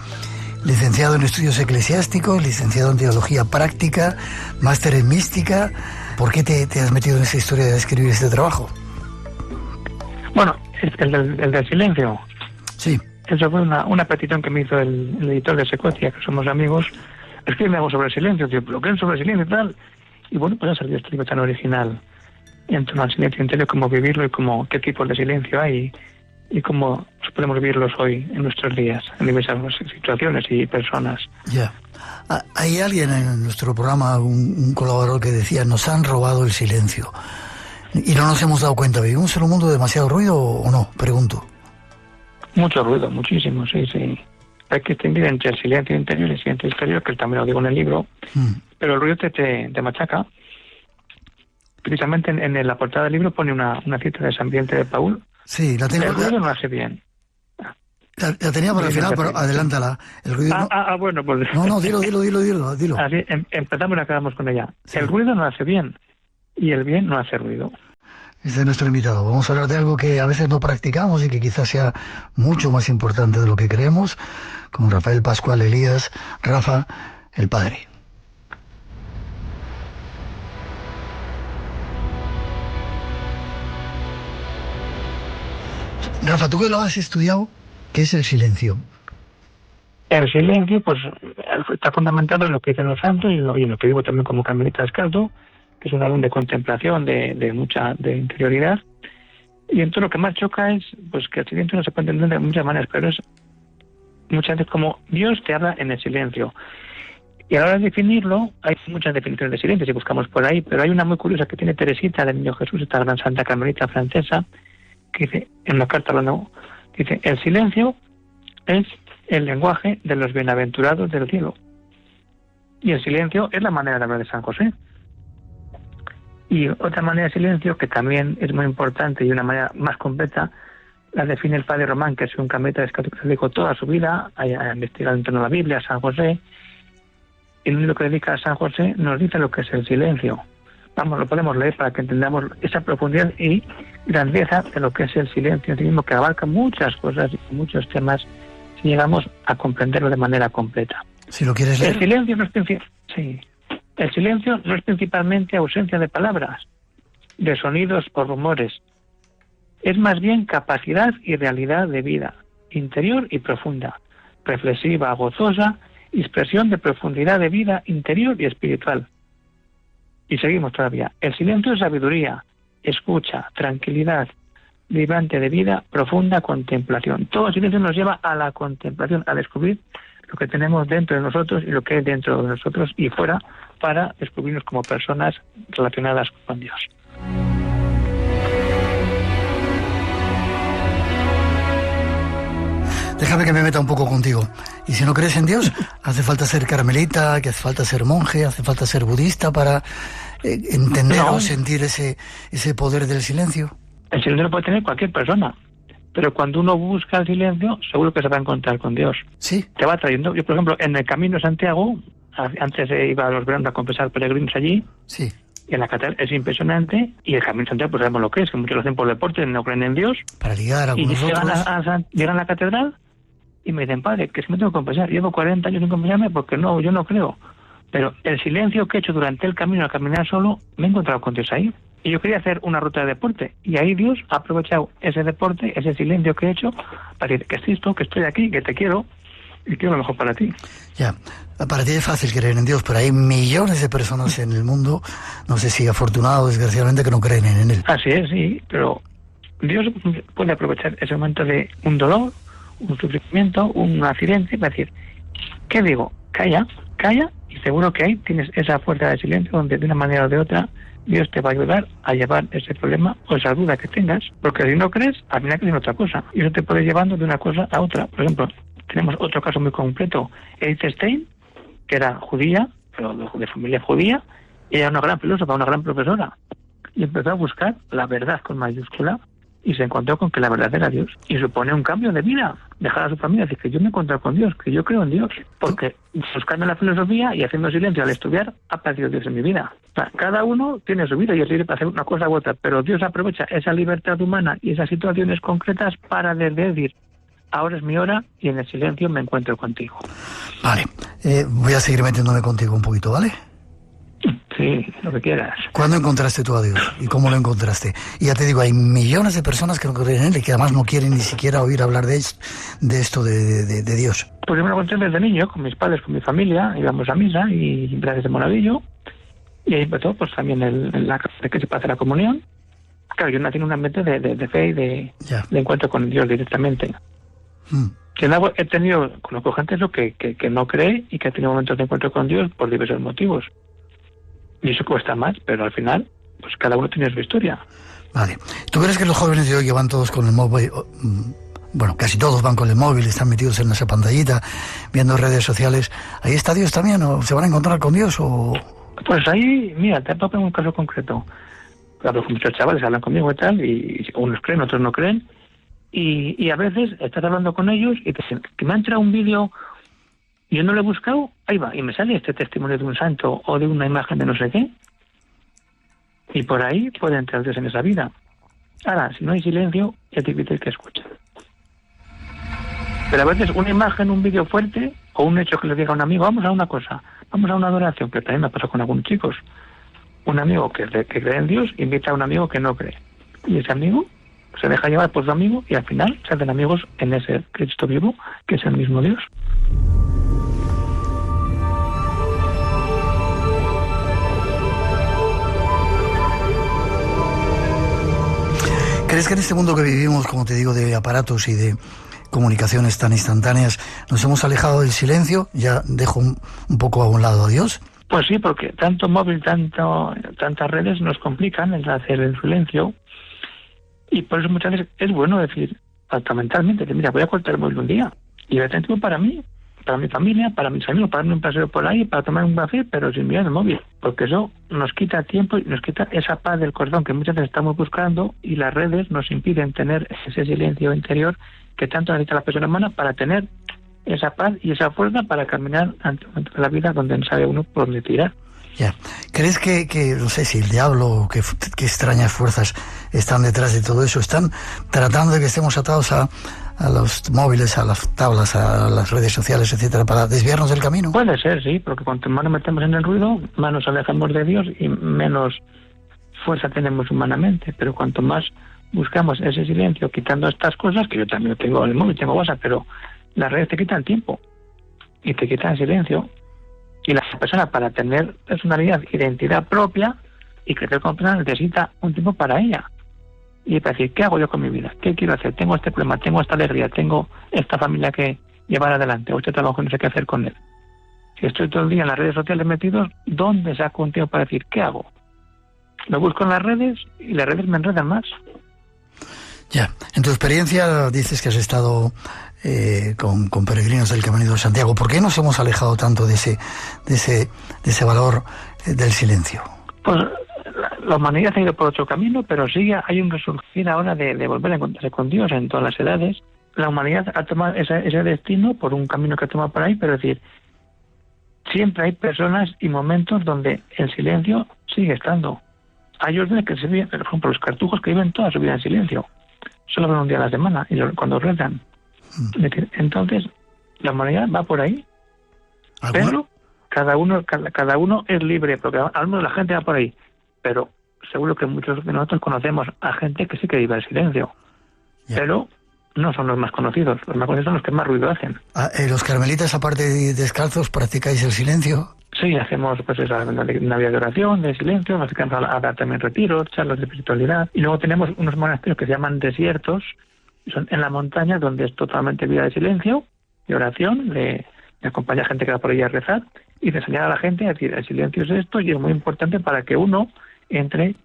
Speaker 3: licenciado en estudios eclesiásticos, licenciado en teología práctica, máster en mística. ¿Por qué te has metido en esa historia de escribir este trabajo?
Speaker 10: Bueno, el del silencio.
Speaker 3: Sí.
Speaker 10: Eso fue una petición que me hizo el editor de Secuencia, que somos amigos. Escríbeme algo sobre el silencio, tío, lo que es sobre el silencio y tal. Y bueno, pues ha salido este libro tan original en torno al silencio interior, cómo vivirlo y cómo, qué tipos de silencio hay y cómo podemos vivirlos hoy en nuestros días, en diversas situaciones y personas.
Speaker 3: Ya. Hay alguien en nuestro programa, un colaborador, que decía: nos han robado el silencio. Y no nos hemos dado cuenta. ¿Vivimos en un mundo de demasiado ruido o no? Pregunto.
Speaker 10: Mucho ruido, muchísimo, sí. Hay que distinguir entre el silencio interior y el silencio exterior, que también lo digo en el libro. Pero el ruido te machaca. Precisamente en la portada del libro pone una cita de San Vicente de Paúl.
Speaker 3: Sí, la tengo.
Speaker 10: El ruido no hace bien.
Speaker 3: La tenía para el final, pero adelántala. El ruido
Speaker 10: bueno, pues...
Speaker 3: No, dilo.
Speaker 10: Así empezamos y acabamos con ella.
Speaker 3: Sí.
Speaker 10: El ruido no hace bien y el bien no hace ruido.
Speaker 3: Este es nuestro invitado. Vamos a hablar de algo que a veces no practicamos y que quizás sea mucho más importante de lo que creemos, con Rafael Pascual Elías. Rafa, el padre. Rafa, tú que lo has estudiado, ¿qué es el silencio?
Speaker 10: El silencio, pues, está fundamentado en lo que dicen los santos y en lo que digo también como carmelita descalzo, que es un álbum de contemplación, de interioridad. Y entonces lo que más choca es pues que el silencio no se puede entender de muchas maneras, pero es muchas veces como Dios te habla en el silencio. Y a la hora de definirlo, hay muchas definiciones de silencio si buscamos por ahí, pero hay una muy curiosa que tiene Teresita del Niño Jesús, esta gran santa carmelita francesa, que dice, en la carta hablando, dice: el silencio es el lenguaje de los bienaventurados del cielo. Y el silencio es la manera de hablar de San José. Y otra manera de silencio, que también es muy importante y una manera más completa, la define el padre Román, que es un carmelita descalzo que se dedicó toda su vida a investigar en torno a la Biblia, a San José. Y en el libro que dedica a San José nos dice lo que es el silencio. Vamos, lo podemos leer para que entendamos esa profundidad y grandeza de lo que es el silencio en sí mismo, que abarca muchas cosas y muchos temas si llegamos a comprenderlo de manera completa.
Speaker 3: Si lo quieres leer.
Speaker 10: El silencio no es principalmente ausencia de palabras, de sonidos o rumores. Es más bien capacidad y realidad de vida, interior y profunda, reflexiva, gozosa, expresión de profundidad de vida interior y espiritual. Y seguimos todavía. El silencio es sabiduría, escucha, tranquilidad, vibrante de vida, profunda contemplación. Todo el silencio nos lleva a la contemplación, a descubrir lo que tenemos dentro de nosotros y lo que hay dentro de nosotros y fuera, para descubrirnos como personas relacionadas con Dios.
Speaker 3: Déjame que me meta un poco contigo. Y si no crees en Dios, hace falta ser carmelita, que hace falta ser monje, hace falta ser budista para entender o sentir ese poder del silencio.
Speaker 10: El silencio lo puede tener cualquier persona, pero cuando uno busca el silencio, seguro que se va a encontrar con Dios.
Speaker 3: Sí.
Speaker 10: Te va trayendo. Yo, por ejemplo, en el Camino de Santiago, antes iba a los veranos a confesar peregrinos allí.
Speaker 3: Sí.
Speaker 10: Y en la catedral es impresionante, y el Camino de Santiago, pues sabemos lo que es, que muchos lo hacen por deporte, no creen en Dios.
Speaker 3: Para ligar a algunos otros.
Speaker 10: Llegan a la catedral y me dicen: padre, que si me tengo que confesar, llevo 40 años sin confesarme porque no, yo no creo. Pero el silencio que he hecho durante el camino al caminar solo, me he encontrado con Dios ahí. Y yo quería hacer una ruta de deporte, y ahí Dios ha aprovechado ese deporte, ese silencio que he hecho, para decir que existo, que estoy aquí, que te quiero, y quiero lo mejor para ti.
Speaker 3: Ya, para ti es fácil creer en Dios, pero hay millones de personas en el mundo, no sé si afortunado o desgraciadamente, que no creen en Él.
Speaker 10: Así es, sí, pero Dios puede aprovechar ese momento de un dolor, un sufrimiento, un accidente, para decir, ¿qué digo? Calla, y seguro que ahí tienes esa fuerza de silencio donde de una manera o de otra Dios te va a ayudar a llevar ese problema o esa duda que tengas, porque si no crees, al final crees en otra cosa, y eso te puede ir llevando de una cosa a otra. Por ejemplo, tenemos otro caso muy completo, Edith Stein, que era judía, pero de familia judía, y era una gran filósofa, una gran profesora, y empezó a buscar la verdad con mayúscula, y se encontró con que la verdad era Dios, y supone un cambio de vida, dejar a su familia, decir que yo me he encontrado con Dios, que yo creo en Dios, porque buscando la filosofía y haciendo silencio al estudiar, ha aparecido Dios en mi vida. O sea, cada uno tiene su vida y es libre para hacer una cosa u otra, pero Dios aprovecha esa libertad humana y esas situaciones concretas para decir, ahora es mi hora y en el silencio me encuentro contigo.
Speaker 3: Vale, voy a seguir metiéndome contigo un poquito, ¿vale?
Speaker 10: Sí, lo que quieras.
Speaker 3: ¿Cuándo encontraste tú a Dios? ¿Y cómo lo encontraste? Y ya te digo, hay millones de personas que no creen en Él y que además no quieren ni siquiera oír hablar de esto de Dios.
Speaker 10: Pues yo me lo encontré desde niño, con mis padres, con mi familia, íbamos a misa y gracias de Monaguillo, y ahí empezó pues también la que se pasa la comunión. Claro, yo nací en un ambiente de fe y de encuentro con Dios directamente. Que he tenido, conozco gente eso que no cree y que ha tenido momentos de encuentro con Dios por diversos motivos. Y eso cuesta más, pero al final, pues cada uno tiene su historia.
Speaker 3: Vale. ¿Tú crees que los jóvenes de hoy que van todos con el móvil, bueno, casi todos van con el móvil, están metidos en esa pantallita, viendo redes sociales, ahí está Dios también, o se van a encontrar con Dios, o...?
Speaker 10: Pues ahí, mira, te pongo un caso concreto. Claro, muchos chavales hablan conmigo y tal, y unos creen, otros no creen, y a veces estás hablando con ellos y te dicen que me ha entrado un vídeo... Yo no lo he buscado, ahí va, y me sale este testimonio de un santo o de una imagen de no sé qué. Y por ahí puede entrar Dios en esa vida. Ahora, si no hay silencio, es difícil que escuchen. Pero a veces una imagen, un vídeo fuerte, o un hecho que le diga a un amigo, vamos a una cosa, vamos a una adoración, que también me pasó con algunos chicos. Un amigo que cree en Dios invita a un amigo que no cree. Y ese amigo se deja llevar por su amigo y al final se hacen amigos en ese Cristo vivo, que es el mismo Dios.
Speaker 3: ¿Crees que en este mundo que vivimos, como te digo, de aparatos y de comunicaciones tan instantáneas, nos hemos alejado del silencio? Ya dejo un poco a un lado a Dios.
Speaker 10: Pues sí, porque tanto móvil, tantas redes nos complican el hacer el silencio. Y por eso muchas veces es bueno decir, hasta mentalmente, que mira, voy a cortar el móvil un día y voy a tener tiempo para mí, para mi familia, para mis amigos, para darme un paseo por ahí, para tomar un café, pero sin mirar el móvil, porque eso nos quita tiempo y nos quita esa paz del corazón que muchas veces estamos buscando, y las redes nos impiden tener ese silencio interior que tanto necesita la persona humana para tener esa paz y esa fuerza para caminar ante la vida donde no sabe uno por dónde tirar.
Speaker 3: Ya. ¿Crees que no sé si el diablo o qué extrañas fuerzas están detrás de todo eso? ¿Están tratando de que estemos atados a los móviles, a las tablas, a las redes sociales, etcétera, para desviarnos del camino?
Speaker 10: Puede ser, sí, porque cuanto más nos metemos en el ruido, más nos alejamos de Dios y menos fuerza tenemos humanamente. Pero cuanto más buscamos ese silencio, quitando estas cosas, que yo también tengo el móvil, tengo WhatsApp, pero las redes te quitan tiempo y te quitan silencio. Y la persona, para tener personalidad, identidad propia y crecer como persona, necesita un tiempo para ella. Y para decir, ¿qué hago yo con mi vida? ¿Qué quiero hacer? Tengo este problema, tengo esta alegría, tengo esta familia que llevar adelante, o este trabajo que no sé qué hacer con él. Si estoy todo el día en las redes sociales metidos, ¿dónde saco un tiempo para decir, ¿qué hago? Lo busco en las redes y las redes me enredan más.
Speaker 3: Ya. En tu experiencia dices que has estado con peregrinos del Camino de Santiago. ¿Por qué nos hemos alejado tanto de ese valor del silencio?
Speaker 10: Pues la humanidad ha ido por otro camino, pero sí hay un resurgir ahora de volver a encontrarse con Dios en todas las edades. La humanidad ha tomado ese destino por un camino que ha tomado por ahí, pero es decir, siempre hay personas y momentos donde el silencio sigue estando. Hay órdenes que se viven, por ejemplo, los cartujos que viven toda su vida en silencio. Solo ven un día a la semana y cuando rezan. Entonces, la humanidad va por ahí. Pero cada uno es libre, porque al menos la gente va por ahí. Pero seguro que muchos de nosotros conocemos a gente que sí que vive en silencio. Pero no son los más conocidos. Los más conocidos son los que más ruido hacen.
Speaker 3: ¿Los carmelitas, aparte de descalzos, practicáis el silencio?
Speaker 10: Sí, hacemos pues una vida de oración, de silencio, nos dedicamos a dar también retiros, charlas de espiritualidad. Y luego tenemos unos monasterios que se llaman desiertos, son en la montaña, donde es totalmente vida de silencio, de oración, de acompañar a gente que va por ahí a rezar y de enseñar a la gente a decir, el silencio es esto y es muy importante para que uno entre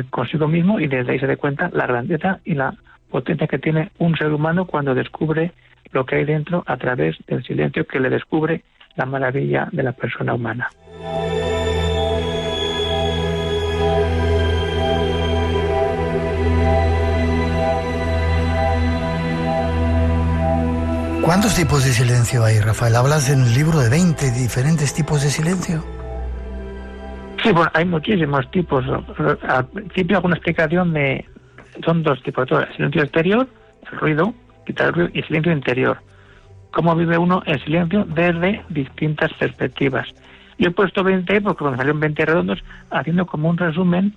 Speaker 10: consigo mismo y desde ahí se dé cuenta la grandeza y la potencia que tiene un ser humano cuando descubre lo que hay dentro a través del silencio, que le descubre la maravilla de la persona humana.
Speaker 3: ¿Cuántos tipos de silencio hay, Rafael? Hablas en el libro de 20 diferentes tipos de silencio.
Speaker 10: Sí, bueno, hay muchísimos tipos. Al principio hago una explicación de... Son dos tipos. El silencio exterior, el ruido, quitar el ruido, y el silencio interior. Cómo vive uno el silencio desde distintas perspectivas. Yo he puesto 20 porque me salieron 20 redondos, haciendo como un resumen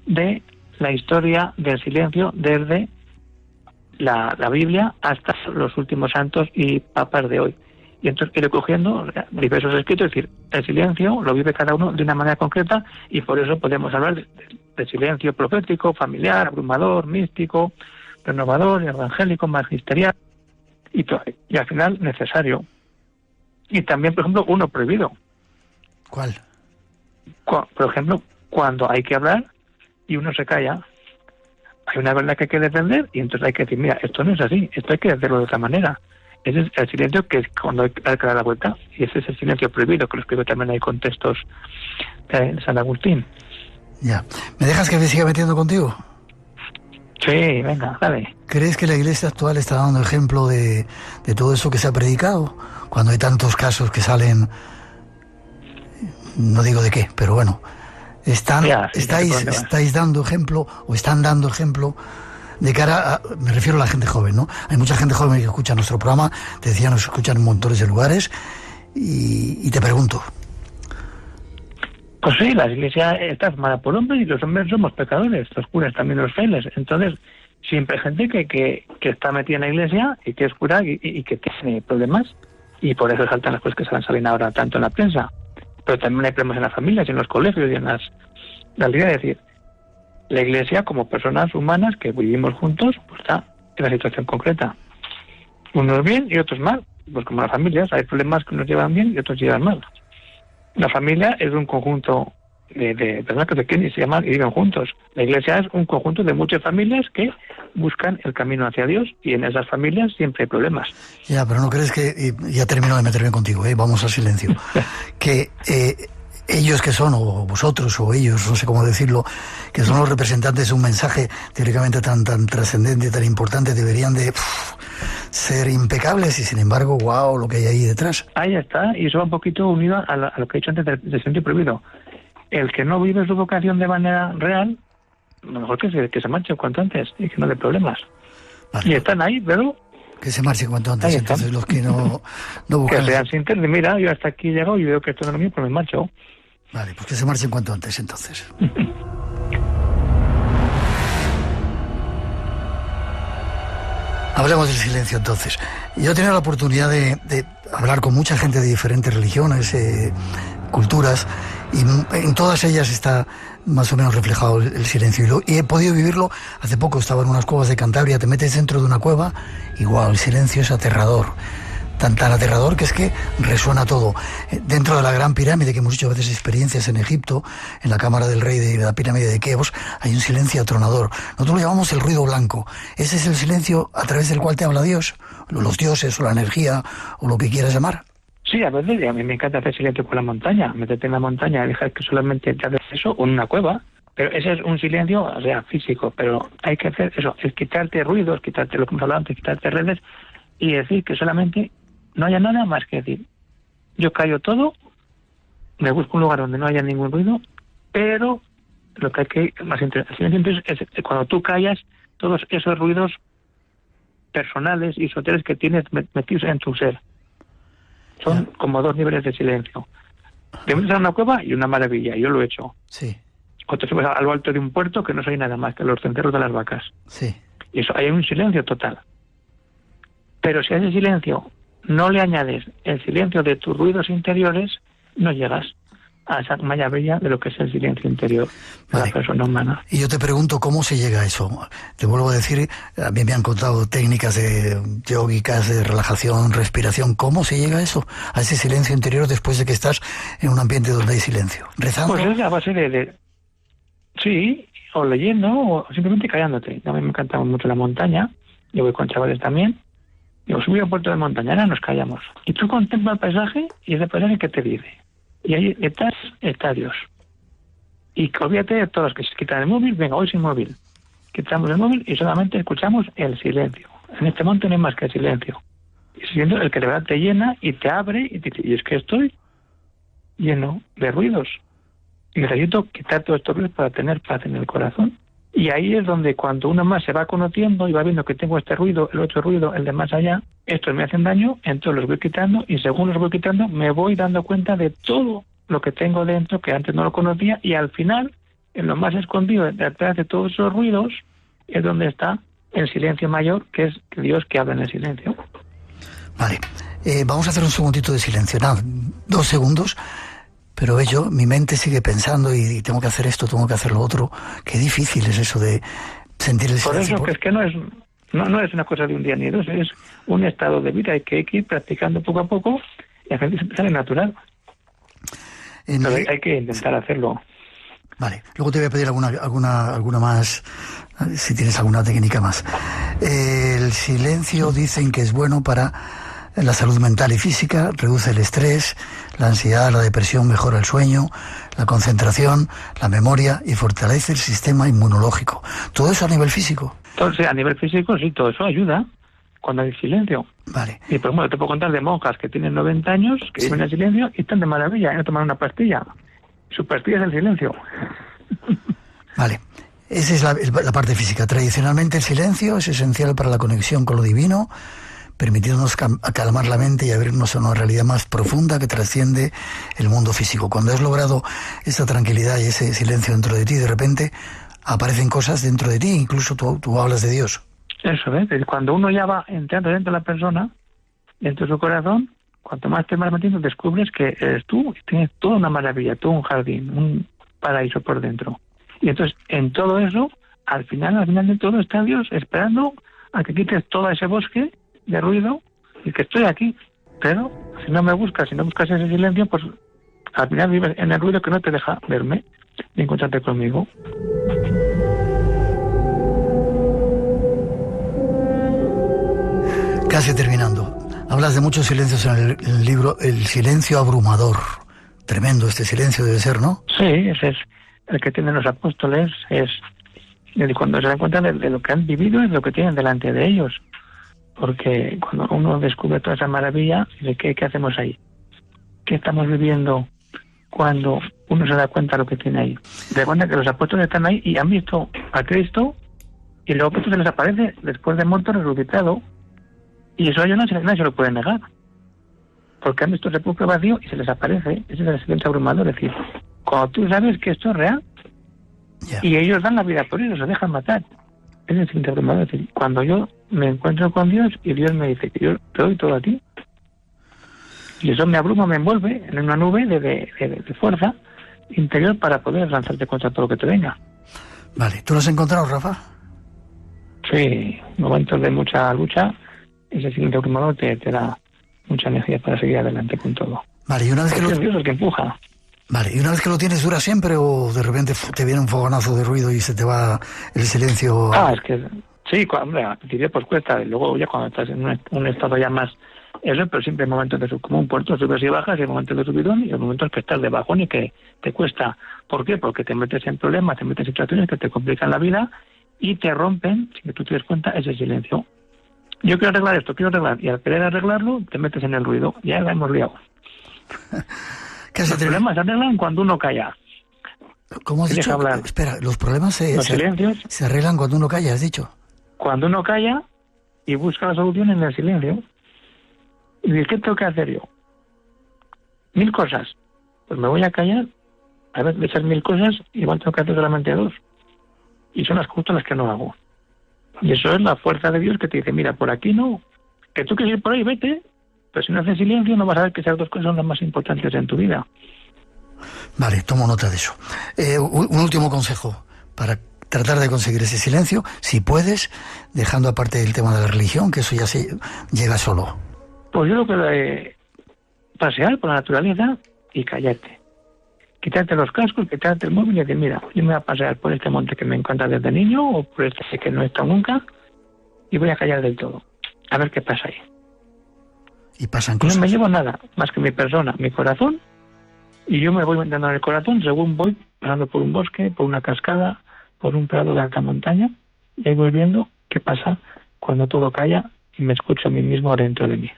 Speaker 10: de la historia del silencio desde la Biblia hasta los últimos santos y papas de hoy. Y entonces iré cogiendo diversos escritos, es decir, el silencio lo vive cada uno de una manera concreta y por eso podemos hablar de silencio profético, familiar, abrumador, místico, renovador, evangélico, magisterial y al final necesario. Y también, por ejemplo, uno prohibido.
Speaker 3: ¿Cuál?
Speaker 10: Por ejemplo, cuando hay que hablar y uno se calla, hay una verdad que hay que defender y entonces hay que decir, mira, esto no es así, esto hay que hacerlo de otra manera. Ese es el silencio que es cuando hay que dar la vuelta, y ese es el silencio prohibido, que lo escribe también hay contextos de San Agustín.
Speaker 3: Ya. ¿Me dejas que me siga metiendo contigo?
Speaker 10: Sí, venga, dale.
Speaker 3: ¿Crees que la Iglesia actual está dando ejemplo de todo eso que se ha predicado? Cuando hay tantos casos que salen, no digo de qué, pero bueno, estáis dando ejemplo o están dando ejemplo de cara a, me refiero a la gente joven, ¿no? Hay mucha gente joven que escucha nuestro programa, te decía, nos escuchan en montones de lugares y te pregunto.
Speaker 10: Pues sí, la Iglesia está formada por hombres y los hombres somos pecadores, los curas también los fieles. Entonces, siempre hay gente que está metida en la Iglesia y que es cura y que tiene problemas y por eso saltan las cosas que salen ahora tanto en la prensa. Pero también hay problemas en las familias, en los colegios y en la aldea. Es decir, la Iglesia, como personas humanas que vivimos juntos, pues está en una situación concreta. Unos bien y otros mal. Pues como las familias, hay problemas que unos llevan bien y otros llevan mal. La familia es un conjunto de personas que se quieren y se llaman y viven juntos. La Iglesia es un conjunto de muchas familias que buscan el camino hacia Dios y en esas familias siempre hay problemas.
Speaker 3: Ya, pero ¿no crees que, ya termino de meterme contigo, vamos al silencio, que ellos que son, o vosotros, o ellos, no sé cómo decirlo, que son los representantes de un mensaje teóricamente tan trascendente, tan importante, deberían de ser impecables y sin embargo, wow, lo que hay ahí detrás?
Speaker 10: Ahí está, y eso va un poquito unido a lo que he dicho antes del silencio prohibido. El que no vive su vocación de manera real, a lo mejor que se marche cuanto antes y que no dé problemas. Vale. Y están ahí, pero...
Speaker 3: Que se marche cuanto antes, entonces los que no buscan...
Speaker 10: Que sean sinceros, mira, yo hasta aquí he llegado y veo que esto no es lo mío, pues me marcho.
Speaker 3: Vale, pues que se marchen cuanto antes, entonces. Hablemos del silencio, entonces. Yo he tenido la oportunidad de hablar con mucha gente de diferentes religiones, culturas, y en todas ellas está más o menos reflejado el silencio. Y he podido vivirlo. Hace poco estaba en unas cuevas de Cantabria, te metes dentro de una cueva y wow, el silencio es aterrador. Tan aterrador que es que resuena todo. Dentro de la Gran Pirámide, que hemos hecho a veces experiencias en Egipto, en la cámara del rey de la pirámide de Keops, hay un silencio atronador. Nosotros lo llamamos el ruido blanco. Ese es el silencio a través del cual te habla Dios, los dioses o la energía o lo que quieras llamar.
Speaker 10: Sí, a veces a mí me encanta hacer silencio por la montaña, meterte en la montaña y dejar que solamente te hagas eso o en una cueva. Pero ese es un silencio, o sea, físico, pero hay que hacer eso, es quitarte ruidos, quitarte lo que hemos hablado antes, quitarte redes y decir que solamente no haya nada más que decir. Yo callo todo, me busco un lugar donde no haya ningún ruido, pero lo que hay que más silencio es cuando tú callas todos esos ruidos personales y sociales que tienes metidos en tu ser. Son como dos niveles de silencio. Te metes a una cueva y una maravilla, yo lo he hecho.
Speaker 3: Sí.
Speaker 10: O te subes a lo alto de un puerto que no soy nada más que los cencerros de las vacas.
Speaker 3: Sí.
Speaker 10: Y eso, hay un silencio total. Pero si a ese silencio no le añades el silencio de tus ruidos interiores, no llegas a esa maravilla de lo que es el silencio interior de la persona humana.
Speaker 3: Y yo te pregunto, ¿cómo se llega a eso? Te vuelvo a decir, a mí me han contado técnicas yógicas, de relajación, respiración. ¿Cómo se llega a eso? A ese silencio interior después de que estás en un ambiente donde hay silencio. ¿Rezando?
Speaker 10: Pues es a base de sí, o leyendo, o simplemente callándote. A mí me encanta mucho la montaña. Yo voy con chavales también. Digo, subí a puerto de montaña, ahora nos callamos. Y tú contemplas el paisaje y ese paisaje que te dice. Y ahí detrás está Dios. Y olvídate de todos los que se quitan el móvil, venga, hoy sin móvil. Quitamos el móvil y solamente escuchamos el silencio. En este monte no hay más que el silencio. Y el silencio el que de verdad te llena y te abre y te dice, y es que estoy lleno de ruidos. Y necesito quitar todos estos ruidos para tener paz en el corazón. Y ahí es donde cuando uno más se va conociendo y va viendo que tengo este ruido, el otro ruido, el de más allá, estos me hacen daño, entonces los voy quitando y según los voy quitando me voy dando cuenta de todo lo que tengo dentro que antes no lo conocía y al final, en lo más escondido detrás de todos esos ruidos, es donde está el silencio mayor, que es Dios que habla en el silencio.
Speaker 3: Vale, vamos a hacer un segundito de silencio, nada, 2 segundos. Pero mi mente sigue pensando y tengo que hacer esto, tengo que hacer lo otro. Qué difícil es eso de sentir el silencio.
Speaker 10: Por eso que es que no es una cosa de un día ni dos, es un estado de vida. Hay que ir practicando poco a poco y a veces sale natural. Pero hay que intentar hacerlo.
Speaker 3: Vale, luego te voy a pedir alguna más, si tienes alguna técnica más. El silencio dicen que es bueno para la salud mental y física, reduce el estrés, la ansiedad, la depresión, mejora el sueño, la concentración, la memoria y fortalece el sistema inmunológico. Todo eso a nivel físico.
Speaker 10: Entonces, a nivel físico, sí, todo eso ayuda cuando hay silencio.
Speaker 3: Vale.
Speaker 10: Y por ejemplo, te puedo contar de monjas que tienen 90 años, que viven en silencio y están de maravilla, y no toman una pastilla. Su pastilla es el silencio.
Speaker 3: Vale. Esa es la parte física. Tradicionalmente el silencio es esencial para la conexión con lo divino, permitiéndonos calmar la mente y abrirnos a una realidad más profunda que trasciende el mundo físico. Cuando has logrado esa tranquilidad y ese silencio dentro de ti, de repente aparecen cosas dentro de ti, incluso tú hablas de Dios.
Speaker 10: Eso es, cuando uno ya va entrando dentro de la persona, dentro de su corazón, cuanto más te vas metiendo, descubres que eres tú y tienes toda una maravilla, todo un jardín, un paraíso por dentro. Y entonces, en todo eso, al final de todo está Dios esperando a que quites todo ese bosque de ruido y que estoy aquí, pero si no buscas ese silencio, pues al final vives en el ruido que no te deja verme ni encontrarte conmigo.
Speaker 3: Casi terminando, hablas de muchos silencios en el libro El silencio abrumador. Tremendo este silencio debe ser, ¿no?
Speaker 10: Sí, ese es el que tienen los apóstoles, es cuando se dan cuenta de lo que han vivido y de lo que tienen delante de ellos. Porque cuando uno descubre toda esa maravilla, ¿de qué hacemos ahí? ¿Qué estamos viviendo cuando uno se da cuenta de lo que tiene ahí? Se da cuenta que los apóstoles están ahí y han visto a Cristo y luego Cristo se les aparece después de muerto resucitado y eso a ellos nadie se lo puede negar. Porque han visto el sepulcro vacío y se les aparece. Ese es el silencio abrumador. Es decir, cuando tú sabes que esto es real y ellos dan la vida por ellos, se dejan matar. Es el silencio abrumador. Es decir, cuando yo me encuentro con Dios y Dios me dice que yo te doy todo a ti. Y eso me abruma, me envuelve en una nube de fuerza interior para poder lanzarte contra todo lo que te venga.
Speaker 3: Vale, ¿tú lo has encontrado, Rafa?
Speaker 10: Sí, momentos de mucha lucha, ese silencio abrumador te da mucha energía para seguir adelante con todo.
Speaker 3: Vale, y una vez que
Speaker 10: es Dios el que empuja.
Speaker 3: Vale, ¿y una vez que lo tienes dura siempre o de repente te viene un fogonazo de ruido y se te va el silencio?
Speaker 10: Es que sí, hombre, al principio pues cuesta, y luego ya cuando estás en un estado ya más eso, pero siempre hay momentos como un puerto, subes y bajas, y hay momentos de subidón y hay momentos que estás de bajón y que te cuesta. ¿Por qué? Porque te metes en problemas, te metes en situaciones que te complican la vida y te rompen, sin que tú te des cuenta, ese silencio. Yo quiero arreglar esto, y al querer arreglarlo te metes en el ruido, ya la hemos liado. Los problemas se arreglan cuando uno calla.
Speaker 3: ¿Cómo has dicho?
Speaker 10: Hablar.
Speaker 3: Espera, los problemas se arreglan cuando uno calla, has dicho.
Speaker 10: Cuando uno calla y busca la solución en el silencio. ¿Y qué tengo que hacer yo? 1000 cosas. Pues me voy a callar, a ver, de esas 1000 cosas, igual tengo que hacer solamente 2. Y son las justas las que no hago. Y eso es la fuerza de Dios que te dice, mira, por aquí no, Que tú quieres ir por ahí, vete, pero si no haces silencio no vas a ver que esas dos cosas son las más importantes en tu vida.
Speaker 3: Vale, tomo nota de eso. Un último consejo para tratar de conseguir ese silencio, si puedes, dejando aparte el tema de la religión, que eso ya se llega solo.
Speaker 10: Pues yo creo que pasear por la naturaleza y callarte. Quitarte los cascos, quitarte el móvil y decir, mira, yo me voy a pasear por este monte que me encanta desde niño o por este que no he estado nunca y voy a callar del todo. A ver qué pasa ahí.
Speaker 3: Y pasan cosas.
Speaker 10: No me llevo nada más que mi persona, mi corazón, y yo me voy metiendo en el corazón según voy pasando por un bosque, por una cascada, por un prado de alta montaña, y ahí voy viendo qué pasa cuando todo calla y me escucho a mí mismo dentro de mí.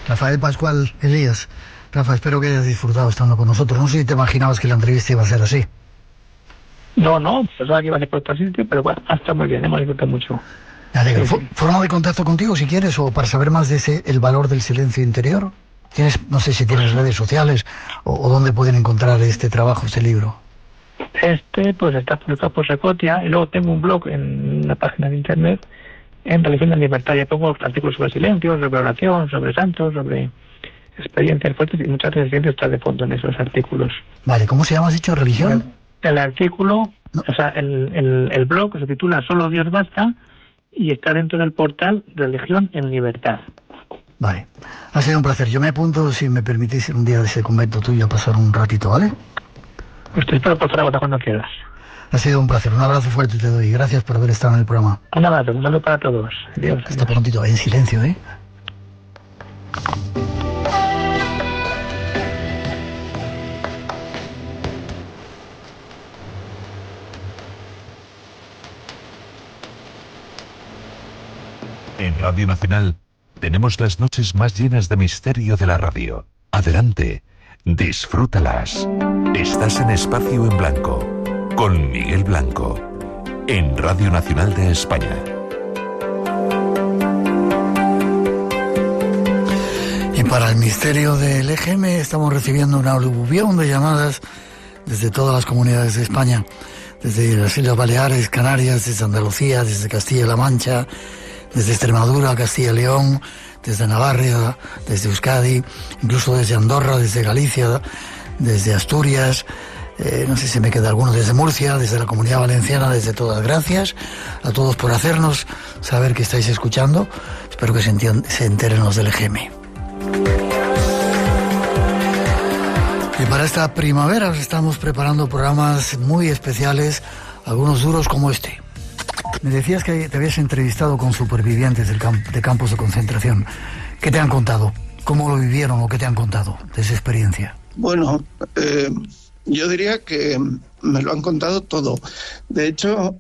Speaker 3: Rafael Pascual Elías. Rafa, espero que hayas disfrutado estando con nosotros. No sé si te imaginabas que la entrevista iba a ser así.
Speaker 10: No, pensaba que iba a ser por otro sitio, pero bueno, está muy bien, hemos disfrutado mucho.
Speaker 3: Me alegro. ¿Forma de contacto contigo si quieres o para saber más de el valor del silencio interior? No sé si tienes redes sociales o dónde pueden encontrar este trabajo, este libro.
Speaker 10: Pues está publicado por Secotia y luego tengo un blog en una página de internet en Religión de Libertad. Ya pongo artículos sobre silencio, sobre oración, sobre santos, sobre experiencias fuertes y muchas veces el silencio está de fondo en esos artículos.
Speaker 3: Vale, ¿cómo se llama? ¿Has dicho religión?
Speaker 10: El artículo, no. O sea, el blog se titula Solo Dios Basta y está dentro del portal Religión en Libertad.
Speaker 3: Vale, ha sido un placer. Yo me apunto, si me permitís, un día de ese convento tuyo a pasar un ratito, ¿vale?
Speaker 10: Pues te espero por Zaragoza cuando quieras.
Speaker 3: Ha sido un placer, un abrazo fuerte te doy. Gracias por haber estado en el programa.
Speaker 10: Un abrazo, un saludo para todos. Adiós.
Speaker 3: Hasta prontito, en silencio, ¿eh?
Speaker 1: En Radio Nacional tenemos las noches más llenas de misterio de la radio. Adelante, disfrútalas. Estás en Espacio en Blanco, con Miguel Blanco, en Radio Nacional de España.
Speaker 3: Y para el misterio del EGM estamos recibiendo una aluvión de llamadas desde todas las comunidades de España, desde las Islas Baleares, Canarias, desde Andalucía, desde Castilla-La Mancha, desde Extremadura, Castilla y León, desde Navarra, desde Euskadi, incluso desde Andorra, desde Galicia, desde Asturias, no sé si me queda alguno, desde Murcia, desde la Comunidad Valenciana, desde todas. Gracias a todos por hacernos saber que estáis escuchando. Espero que se enteren los del EGM. Y para esta primavera os estamos preparando programas muy especiales, algunos duros como este. Me decías que te habías entrevistado con supervivientes de campos de concentración. ¿Qué te han contado? ¿Cómo lo vivieron o qué te han contado de esa experiencia?
Speaker 11: Bueno, yo diría que me lo han contado todo. De hecho,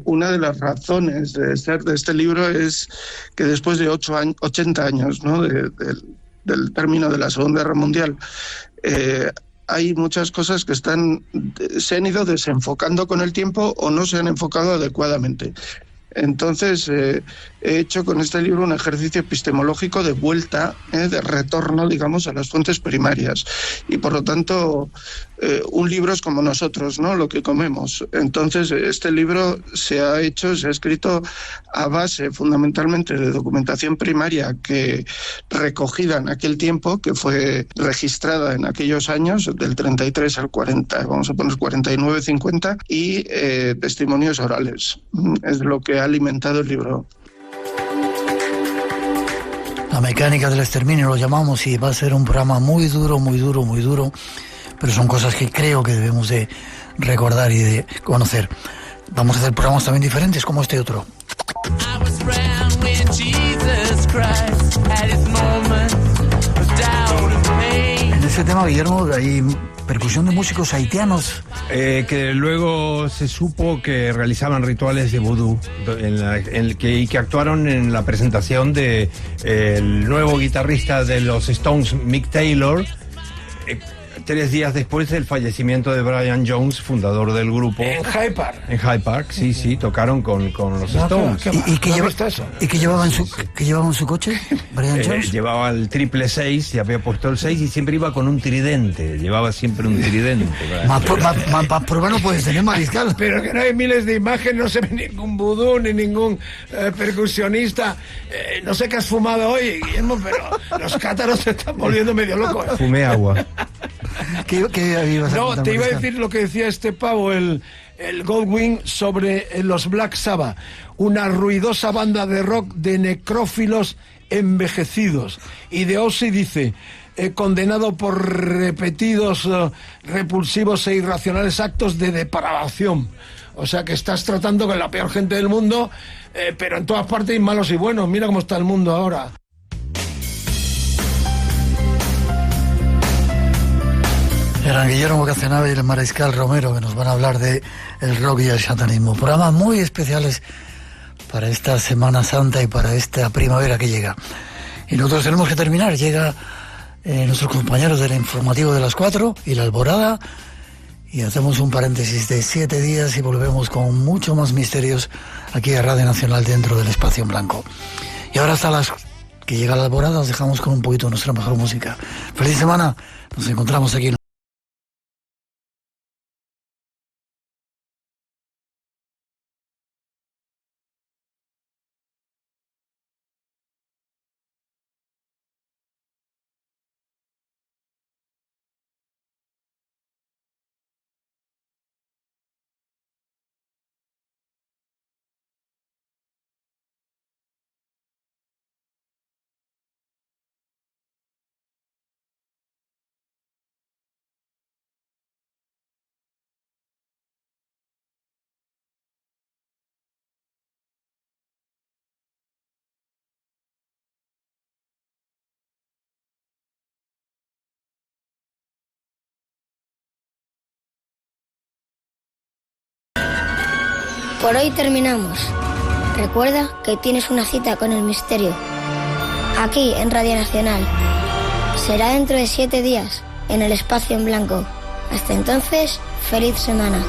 Speaker 11: una de las razones de ser de este libro es que después de 80 años, ¿no?, del término de la Segunda Guerra Mundial, hay muchas cosas que se han ido desenfocando con el tiempo o no se han enfocado adecuadamente. Entonces, he hecho con este libro un ejercicio epistemológico de vuelta, de retorno, digamos, a las fuentes primarias. Y por lo tanto, un libro es como nosotros, ¿no?, lo que comemos. Entonces, este libro se ha escrito a base fundamentalmente de documentación primaria que recogida en aquel tiempo, que fue registrada en aquellos años, del 33 al 40, vamos a poner 49-50, y testimonios orales. Es lo que ha alimentado el libro.
Speaker 3: La mecánica del exterminio lo llamamos, y va a ser un programa muy duro, muy duro, muy duro, pero son cosas que creo que debemos de recordar y de conocer. Vamos a hacer programas también diferentes como este otro. En ese tema, Guillermo, hay percusión de músicos haitianos.
Speaker 8: Que luego se supo que realizaban rituales de vudú y que actuaron en la presentación de el nuevo guitarrista de los Stones, Mick Taylor. 3 días después del fallecimiento de Brian Jones, fundador del grupo.
Speaker 12: En Hyde Park.
Speaker 8: En Hyde Park, sí, tocaron con los Stones.
Speaker 3: ¿Y qué llevaba en su coche, Brian Jones?
Speaker 8: Llevaba el 666, y había puesto el 6 y siempre iba con un tridente. Llevaba siempre un tridente.
Speaker 3: Más prueba no puedes tener, Mariscal.
Speaker 12: Pero que no hay miles de imágenes, no se ve ningún vudú ni ningún percusionista. No sé qué has fumado hoy, Guillermo, pero los cátaros se están volviendo medio locos.
Speaker 8: Fumé agua.
Speaker 3: ¿Qué ibas a contar,
Speaker 12: te iba a
Speaker 3: Mariscal?
Speaker 12: decir lo que decía este pavo, el Goldwyn, sobre los Black Sabbath, una ruidosa banda de rock de necrófilos envejecidos. Y de Ozzy dice, condenado por repetidos, repulsivos e irracionales actos de depravación. O sea que estás tratando con la peor gente del mundo, pero en todas partes hay malos y buenos. Mira cómo está el mundo ahora.
Speaker 3: Eran Guillermo Cazenave y el Mariscal Romero, que nos van a hablar de el rock y el satanismo. Programas muy especiales para esta Semana Santa y para esta primavera que llega. Y nosotros tenemos que terminar. Llega nuestros compañeros del informativo de las 4 y la Alborada, y hacemos un paréntesis de 7 días y volvemos con mucho más misterios aquí a Radio Nacional dentro del Espacio en Blanco. Y ahora hasta las que llega la Alborada os dejamos con un poquito de nuestra mejor música. ¡Feliz semana! Nos encontramos aquí.
Speaker 13: Por hoy terminamos. Recuerda que tienes una cita con el misterio, aquí en Radio Nacional. Será dentro de 7 días, en el Espacio en Blanco. Hasta entonces, feliz semana.